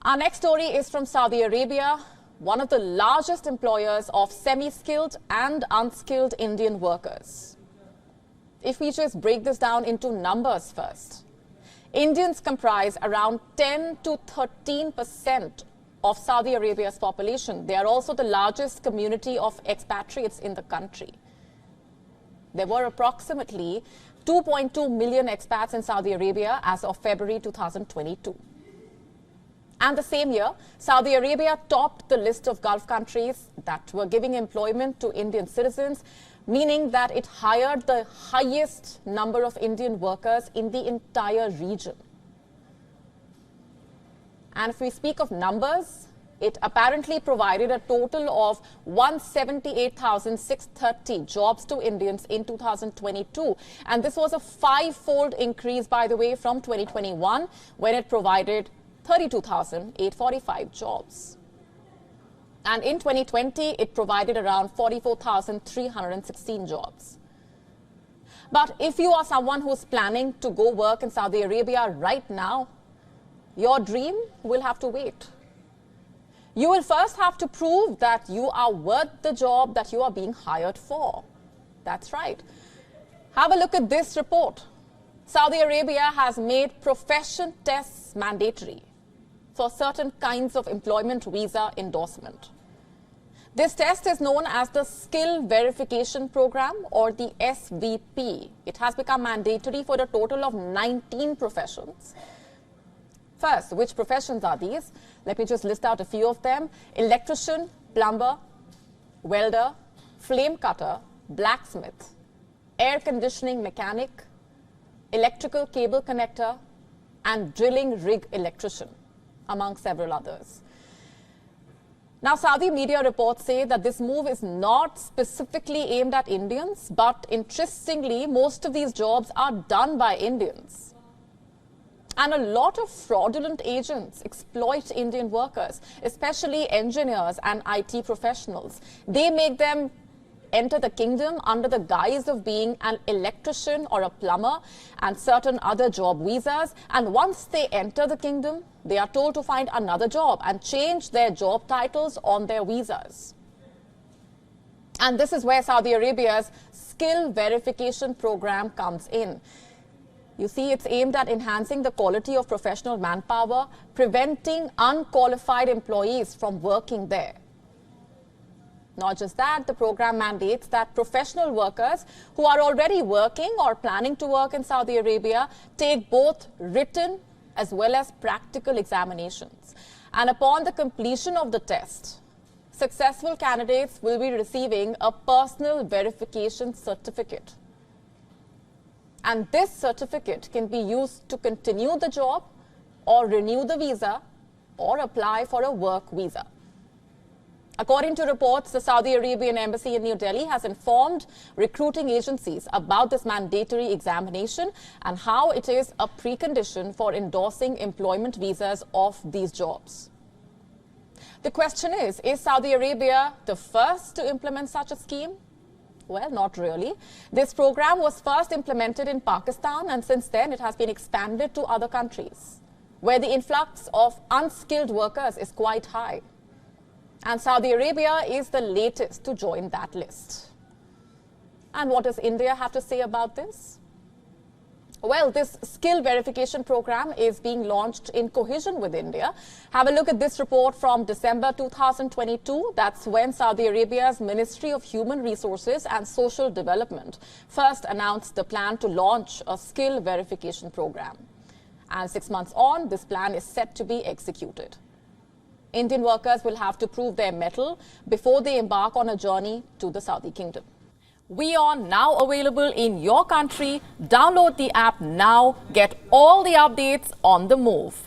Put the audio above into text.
Our next story is from Saudi Arabia, one of the largest employers of semi-skilled and unskilled Indian workers. If we just break this down into numbers first, Indians comprise around 10 to 13% of Saudi Arabia's population. They are also the largest community of expatriates in the country. There were approximately 2.2 million expats in Saudi Arabia as of February 2022. And the same year, Saudi Arabia topped the list of Gulf countries that were giving employment to Indian citizens, meaning that it hired the highest number of Indian workers in the entire region. And if we speak of numbers, it apparently provided a total of 178,630 jobs to Indians in 2022. And this was a five-fold increase, by the way, from 2021, when it provided 32,845 jobs. And in 2020, it provided around 44,316 jobs. But if you are someone who's planning to go work in Saudi Arabia right now, your dream will have to wait. You will first have to prove that you are worth the job that you are being hired for. That's right. Have a look at this report. Saudi Arabia has made profession tests mandatory for certain kinds of employment visa endorsement. This test is known as the Skill Verification Program, or the SVP. It has become mandatory for a total of 19 professions. First, which professions are these? Let me just list out a few of them. Electrician, plumber, welder, flame cutter, blacksmith, air conditioning mechanic, electrical cable connector, and drilling rig electrician, among several others. Now, Saudi media reports say that this move is not specifically aimed at Indians, but interestingly, most of these jobs are done by Indians. And a lot of fraudulent agents exploit Indian workers, especially engineers and IT professionals. They make them enter the kingdom under the guise of being an electrician or a plumber and certain other job visas. And once they enter the kingdom, they are told to find another job and change their job titles on their visas. And this is where Saudi Arabia's skill verification program comes in. You see, it's aimed at enhancing the quality of professional manpower, preventing unqualified employees from working there. Not just that, the program mandates that professional workers who are already working or planning to work in Saudi Arabia take both written as well as practical examinations. And upon the completion of the test, successful candidates will be receiving a personal verification certificate. And this certificate can be used to continue the job or renew the visa or apply for a work visa. According to reports, the Saudi Arabian embassy in New Delhi has informed recruiting agencies about this mandatory examination and how it is a precondition for endorsing employment visas of these jobs. The question is Saudi Arabia the first to implement such a scheme? Well, not really. This program was first implemented in Pakistan, and since then it has been expanded to other countries, where the influx of unskilled workers is quite high. And Saudi Arabia is the latest to join that list. And what does India have to say about this? Well, this skill verification program is being launched in cohesion with India. Have a look at this report from December 2022. That's when Saudi Arabia's Ministry of Human Resources and Social Development first announced the plan to launch a skill verification program. And 6 months on, this plan is set to be executed. Indian workers will have to prove their mettle before they embark on a journey to the Saudi kingdom. WION now available in your country. Download the app now. Get all the updates on the move.